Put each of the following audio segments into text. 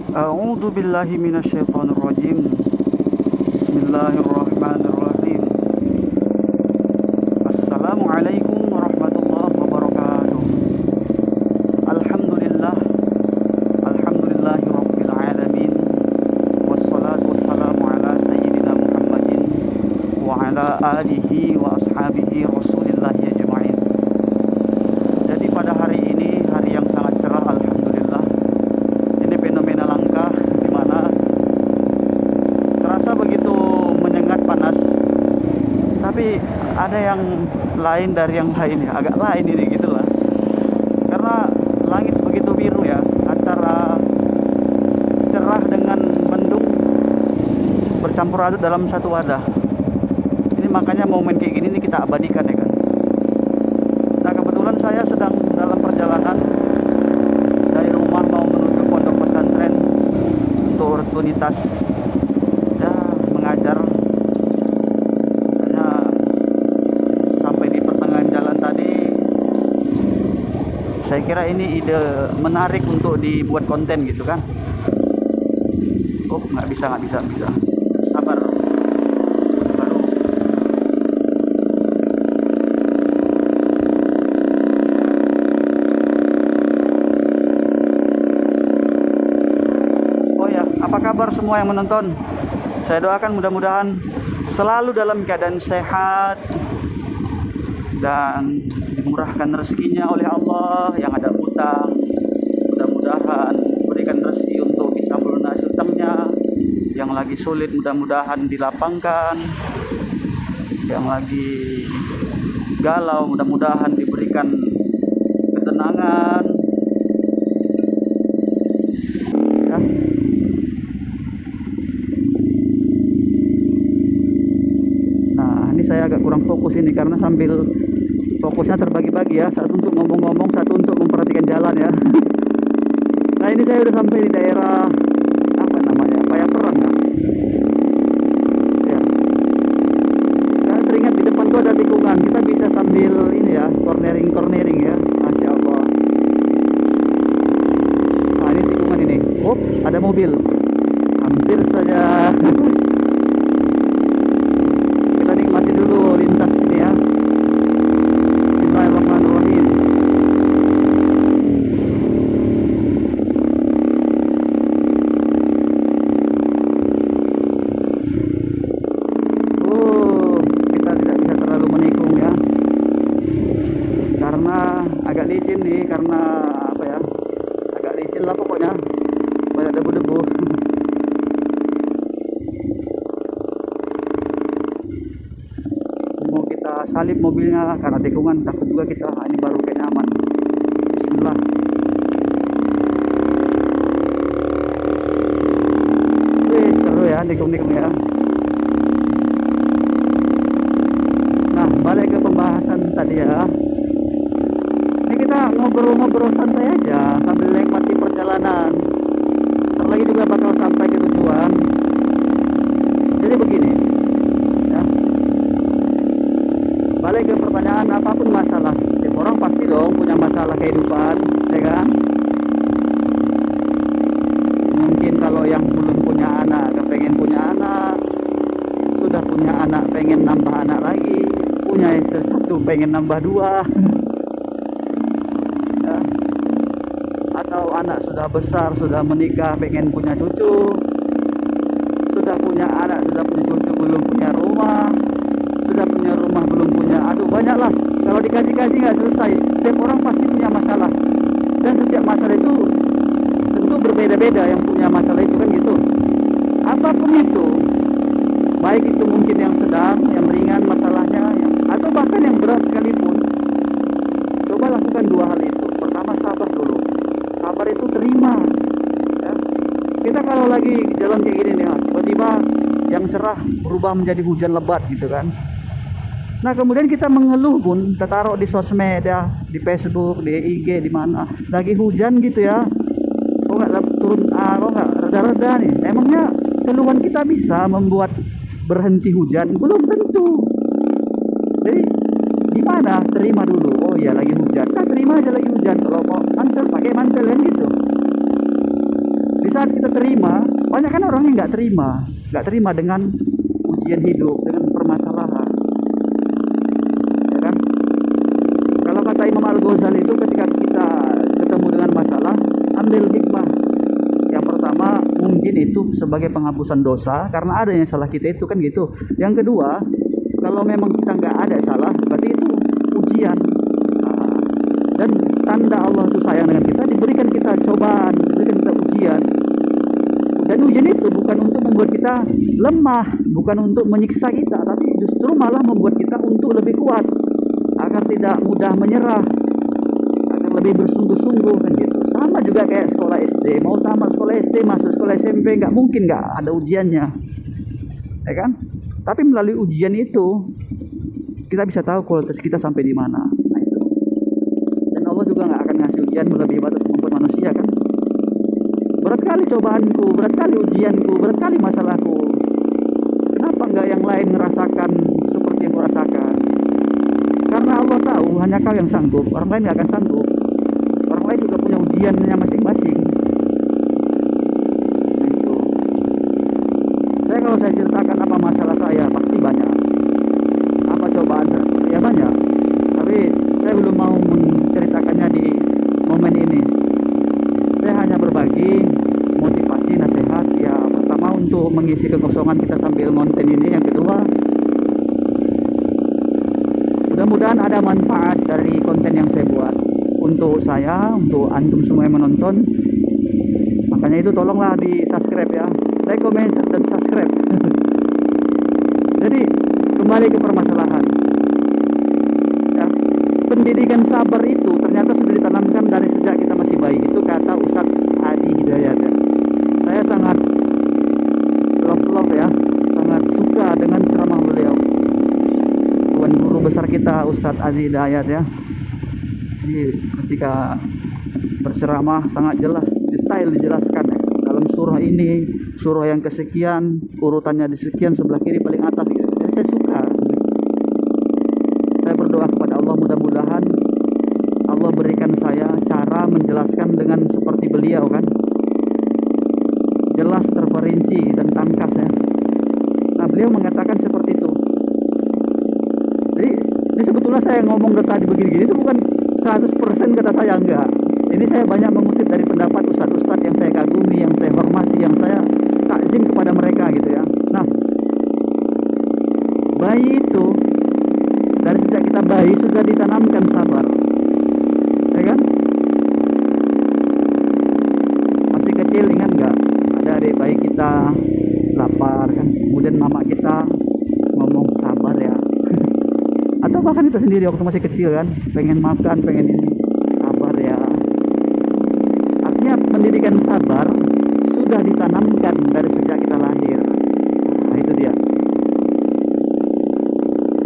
A'udzu billahi minasyaitonir rajim. Bismillahirrahmanirrahim. Assalamualaikum warahmatullahi wabarakatuh. Alhamdulillah. Alhamdulillahi rabbil alamin. Wassalatu wassalamu ala sayyidina Muhammadin wa ala alihi wa ashabihi rasulillahi ajma'in. Jadi pada hari ini hari yang sangat cerah, alhamdulillah. Ini fenomena langka di mana terasa begitu menyengat panas, tapi ada yang lain dari yang lain ya, agak lain ini gitulah. Karena langit begitu biru ya, antara cerah dengan mendung bercampur aduk dalam satu wadah. Ini makanya momen kayak gini nih kita abadikan ya kan. Nah kebetulan saya sedang dalam perjalanan dari rumah mau menuju pondok pesantren untuk rutinitas ya mengajar. Hanya sampai di pertengahan jalan tadi, saya kira ini ide menarik untuk dibuat konten gitu kan. Oh nggak bisa. Sabar. Baru. Oh ya, apa kabar semua yang menonton? Saya doakan mudah-mudahan selalu dalam keadaan sehat dan dimurahkan rezekinya oleh Allah. Yang ada utang, mudah-mudahan berikan rezeki untuk bisa melunasi utangnya. Yang lagi sulit mudah-mudahan dilapangkan. Yang lagi galau mudah-mudahan diberikan ketenangan. Ya. Nah, ini saya agak kurang fokus ini karena sambil fokusnya terbagi-bagi ya. Satu untuk ngomong-ngomong, satu untuk memperhatikan jalan ya. Nah, ini saya udah sampai di daerah apa namanya? Payaperang ya. Ya. Saya teringat di depan tuh ada tikungan. Kita bisa sambil ini ya, cornering ya. Masya Allah. Nah, ini tikungan ini. Oh, ada mobil. Hampir saja. Kita nikmati dulu lintas ini ya. Bismillahirrahmanirrahim. Kita tidak bisa terlalu menikung ya. Karena agak licin nih, karena apa ya? Agak licin lah pokoknya. Banyak debu-debu. Mau kita salip mobilnya karena tikungan, takut juga kita. Ini baru kayak nyaman. Bismillah. Wih, seru ya tikung-tikung ya. Nah, balik ke pembahasan tadi ya. Ini kita ngobrol-ngobrol santai aja sambil menikmati perjalanan. Ntar lagi juga bakal sampai ke tujuan. Jadi begini ya. Balik ke pertanyaan, apapun masalah, setiap orang pasti dong punya masalah kehidupan, ya kan? Mungkin kalau yang belum punya anak, kepengen punya anak, sudah punya anak pengen nambah anak lagi, punya istri satu pengen nambah dua, ya. Atau anak sudah besar, sudah menikah, pengen punya cucu, sudah punya anak, sudah punya cucu, belum punya rumah, sudah punya rumah belum punya, aduh banyak lah. Kalau dikaji-kaji nggak selesai. Setiap orang pasti punya masalah, dan setiap masalah itu tentu berbeda-beda yang punya masalah itu kan gitu. Apapun itu, baik itu mungkin yang sedang, yang ringan masalahnya, atau bahkan yang berat sekalipun, coba lakukan dua hal itu. Pertama, sabar dulu. Sabar itu terima ya. Kita kalau lagi jalan kayak gini nih, tiba-tiba yang cerah berubah menjadi hujan lebat gitu kan. Nah kemudian kita mengeluh pun, kita taruh di sosmed ya, di Facebook, di IG, di mana lagi hujan gitu ya. Kok nggak turun, kok nggak reda-reda nih? Emangnya keluhan kita bisa membuat berhenti hujan? Belum tentu. Jadi gimana? Terima dulu. Oh iya lagi hujan. Nah terima aja lagi hujan. Kalau mau mantel pakai mantel kan gitu. Di saat kita terima, banyak kan orang yang nggak terima dengan ujian hidup, dengan permasalahan, ya kan? Kalau kata Imam Al-Ghazali itu, ketika kita ketemu dengan masalah, ambil hikmah. Yang pertama, mungkin itu sebagai penghapusan dosa karena ada yang salah kita itu, kan gitu. Yang kedua, kalau memang kita nggak ada salah, berarti itu ujian. Dan tanda Allah itu sayang dengan kita, diberikan kita cobaan, diberikan kita ujian. Dan ujian itu bukan untuk membuat kita lemah, bukan untuk menyiksa kita, tapi justru malah membuat kita untuk lebih kuat, agar tidak mudah menyerah, agar lebih bersungguh-sungguh, kan gitu. Sama juga kayak sekolah SD, mau tamat sekolah SD, masuk sekolah SMP, nggak mungkin nggak ada ujiannya, ya kan? Tapi melalui ujian itu kita bisa tahu kualitas kita sampai di mana. Nah, itu. Dan Allah juga nggak akan ngasih ujian melebihi batas kemampuan manusia, kan? Berat kali cobaanku, berat kali ujianku, berat kali masalahku. Kenapa nggak yang lain ngerasakan seperti yang kurasakan? Karena Allah tahu hanya kau yang sanggup, orang lain nggak akan sanggup. Orang lain juga punya ujiannya masing-masing. Nah, itu. Kalau saya ceritakan apa masalah saya, pasti banyak. Apa cobaan saya? Ya banyak. Tapi saya belum mau menceritakannya di momen ini. Saya hanya berbagi motivasi, nasihat. Ya, pertama untuk mengisi kekosongan kita sambil ngonten ini. Yang kedua, mudah-mudahan ada manfaat dari konten yang saya buat untuk saya, untuk antum semua yang menonton. Makanya itu tolonglah di subscribe ya, like, comment, dan subscribe. Jadi kembali ke permasalahan ya, pendidikan sabar itu ternyata sudah ditanamkan dari sejak kita masih bayi. Itu kata Ustadz Adi Hidayat ya. Saya sangat love ya, sangat suka dengan ceramah beliau, tuan guru besar kita Ustadz Adi Hidayat ya. Jadi ketika berceramah sangat jelas, detail dijelaskan ya. Dalam surah ini, surah yang kesekian, urutannya di sekian, sebelah kiri paling atas gitu. Jadi saya suka. Saya berdoa kepada Allah, mudah-mudahan Allah berikan saya cara menjelaskan dengan seperti beliau, kan, jelas, terperinci, dan tangkas ya. Nah, beliau mengatakan seperti itu. Jadi ini sebetulnya saya ngomong tadi begini-gini itu bukan 100% kata saya, enggak. Ini saya banyak mengutip dari pendapat ustadz-ustadz yang saya kagumi, yang saya hormati, yang saya takzim kepada mereka gitu ya. Nah, bayi itu dari sejak kita bayi sudah ditanamkan sabar, ya kan? Masih kecil, ingat nggak? Ada adik bayi kita lapar kan, kemudian mama kita ngomong sabar ya. Atau bahkan kita sendiri waktu masih kecil kan, pengen makan, pengen ini, sabar ya. Artinya pendidikan sabar sudah ditanamkan dari sejak kita lahir. Nah, itu dia.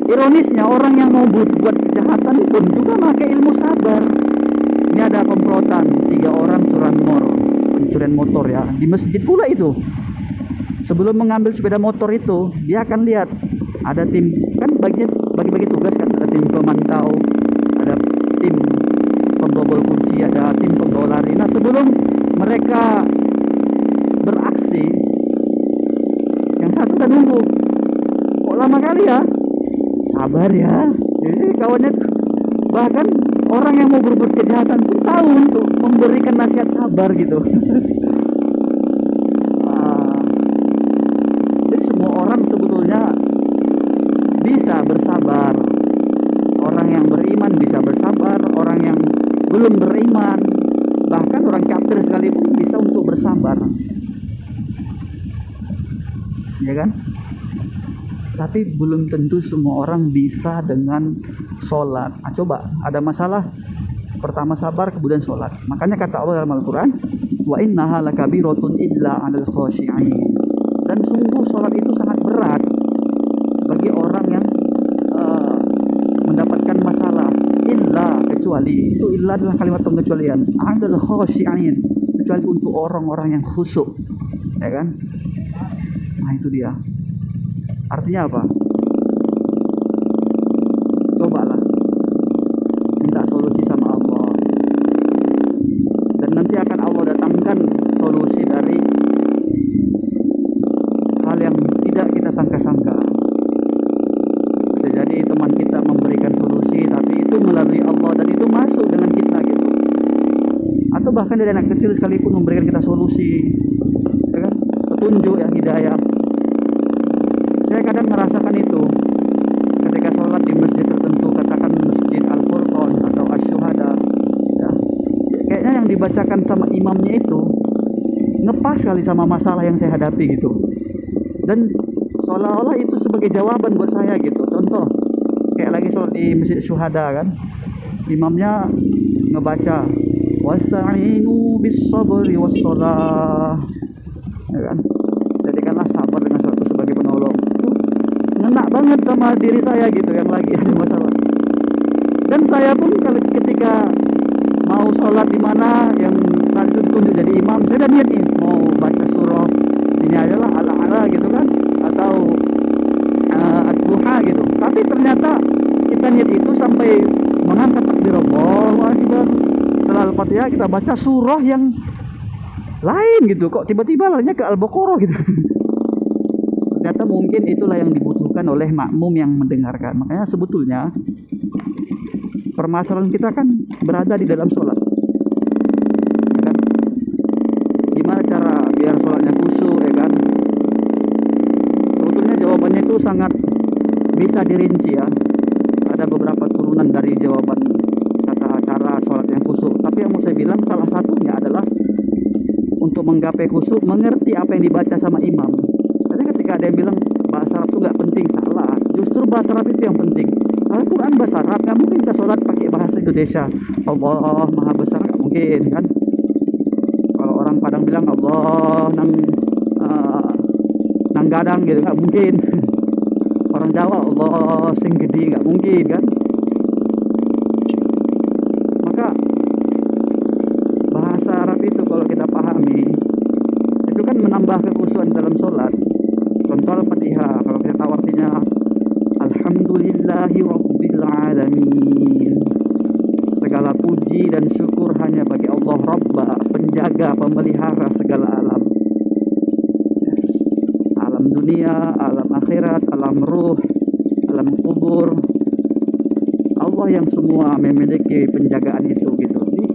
Ironisnya orang yang mau buat kejahatan pun juga pakai ilmu sabar. Ini ada komplotan 3 orang curanmor, pencurian motor ya, di masjid pula itu. Sebelum mengambil sepeda motor itu, dia akan lihat ada tim, kan bagi-bagi tugas kan, ada tim pemantau, ada tim pembobol kunci, ada tim pembawa lari. Nah, sebelum mereka beraksi, yang satu udah nunggu. Kok lama kali ya? Sabar ya. Jadi kawannya, bahkan orang yang mau berbuat kejahatan pun tahu untuk memberikan nasihat sabar gitu. Jadi semua orang sebetulnya bisa bersabar. Orang yang beriman bisa bersabar, orang yang belum beriman, bahkan orang kafir sekalipun bisa untuk bersabar, ya kan? Tapi belum tentu semua orang bisa dengan sholat. Nah, coba ada masalah, pertama sabar, kemudian sholat. Makanya kata Allah dalam Al-Quran, wa innaha lakabiratun illa 'alal khashi'in. Dan sungguh sholat itu sangat berat bagi orang yang mendapatkan masalah. Illa, kecuali, itu illa adalah kalimat pengecualian, 'alal khashi'in, kecuali untuk orang-orang yang khusyuk, ya kan? Nah, itu dia. Artinya apa? Cobalah minta solusi sama Allah, dan nanti akan Allah datangkan solusi dari bahkan dari anak kecil sekalipun memberikan kita solusi, ya kan? Petunjuk, ya, hidayah. Saya kadang merasakan itu ketika sholat di masjid tertentu, katakan masjid Al-Furqan atau Asy-Syuhada, ya, kayaknya yang dibacakan sama imamnya itu ngepas kali sama masalah yang saya hadapi gitu, dan seolah-olah itu sebagai jawaban buat saya gitu. Contoh kayak lagi sholat di masjid Syuhada kan, imamnya ngebaca wasta'inu bis sabri was shalah, ya kan, jadikanlah sabar dengan suatu sebagai penolong. Itu ngena banget sama diri saya gitu yang lagi ada masalah. Dan saya pun ketika mau sholat di mana yang saat itu ditunjuk jadi imam, saya udah niat nih mau baca surah ini aja lah, Al-A'la gitu kan, atau Ad-Duha gitu. Tapi ternyata kita niat itu sampai mengangkat takbir Allahu Akbar, setelah Al-Fatihah kita baca surah yang lain gitu, kok tiba-tiba larinya ke Al-Baqarah gitu. Ternyata mungkin itulah yang dibutuhkan oleh makmum yang mendengarkan. Makanya sebetulnya permasalahan kita kan berada di dalam sholat, ya kan? Gimana cara biar sholatnya khusyuk, ya kan? Sebetulnya jawabannya itu sangat bisa dirinci ya. Ada beberapa turunan dari jawaban kata cara sholat yang khusyuk. Tapi yang mau saya bilang salah satunya adalah untuk menggapai khusyuk, mengerti apa yang dibaca sama imam. Jadi ketika ada yang bilang bahasa Arab itu nggak penting, salah. Justru bahasa Arab itu yang penting. Al-Quran bahasa Arab, nggak mungkin kita sholat pakai bahasa Indonesia. Allah maha besar, nggak mungkin kan. Kalau orang Padang bilang Allah nang gadang gitu, nggak mungkin. Orang Jawa Allah sing gede, nggak mungkin kan. Maka bahasa Arab itu kalau kita pahami, itu kan menambah kekhusyuan dalam sholat. Contoh Al-Fatihah, kalau kita tahu artinya Alhamdulillahi Rabbil Alamin, segala puji dan syukur hanya bagi Allah Rabba, penjaga, pemelihara segala alam, alam dunia, alam akhirat, alam ruh, alam kubur. Allah yang semua memiliki penjagaan itu gitu. Jadi,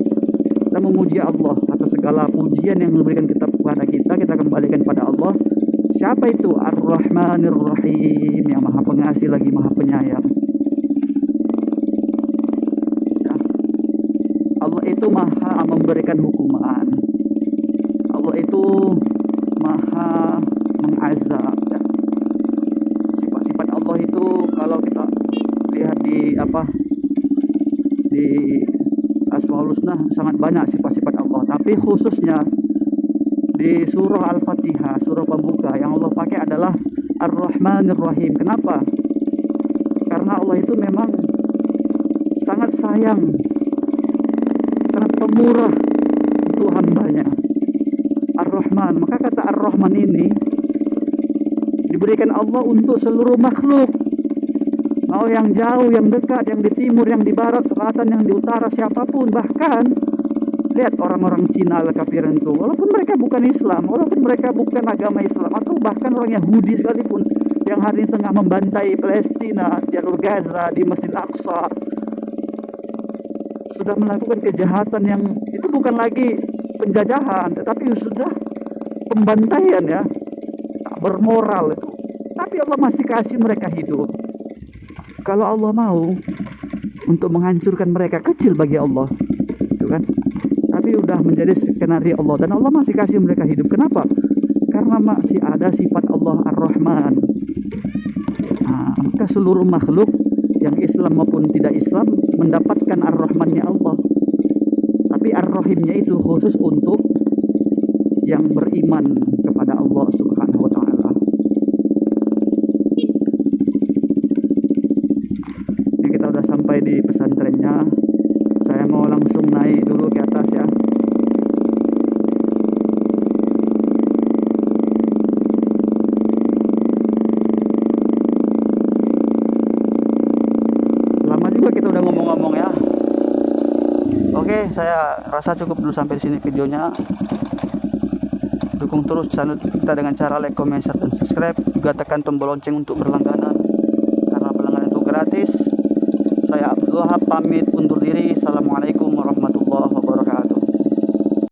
kita memuji Allah atas segala pujian yang diberikan kepada kita kembalikan pada Allah. Siapa itu? Ar-Rahmanir Rahim, yang maha pengasih lagi maha penyayang. Ya. Allah itu maha memberikan hukuman. Allah itu maha mengazab. Ya. Sifat-sifat Allah itu kalau kita lihat di di Asmaul Husna sangat banyak sifat-sifat Allah. Tapi khususnya di surah Al-Fatihah, surah pembuka, yang Allah pakai adalah Ar-Rahmanir Rahim. Kenapa? Karena Allah itu memang sangat sayang, sangat pemurah untuk hambanya. Ar-Rahman, maka kata Ar-Rahman ini diberikan Allah untuk seluruh makhluk, mau yang jauh, yang dekat, yang di timur, yang di barat, selatan, yang di utara, siapapun. Bahkan lihat orang-orang Cina kafirin itu, walaupun mereka bukan Islam, walaupun mereka bukan agama Islam, atau bahkan orang Yahudi sekalipun yang hari ini tengah membantai Palestina, jalur Gaza, di Masjid Aqsa, sudah melakukan kejahatan yang itu bukan lagi penjajahan, tetapi sudah pembantaian ya, tak bermoral itu. Tapi Allah masih kasih mereka hidup. Kalau Allah mau untuk menghancurkan mereka, kecil bagi Allah, itu kan. Tapi udah menjadi skenario Allah, dan Allah masih kasih mereka hidup. Kenapa? Karena masih ada sifat Allah Ar-Rahman. Nah, maka seluruh makhluk yang Islam maupun tidak Islam mendapatkan Ar-Rahmannya Allah. Tapi Ar-Rahimnya itu khusus untuk yang beriman kepada Allah Subhanahu wa Ta'ala. Ini kita udah sampai di pesantrennya. Saya mau langsung naik dulu ke atas ya. Lama juga kita udah ngomong-ngomong ya. Oke, saya rasa cukup dulu sampai di sini videonya. Dukung terus channel kita dengan cara like, comment, share, dan subscribe. Juga tekan tombol lonceng untuk berlangganan, karena berlangganan itu gratis. Saya Abdul Wahab pamit undur diri. Assalamualaikum warahmatullahi wabarakatuh.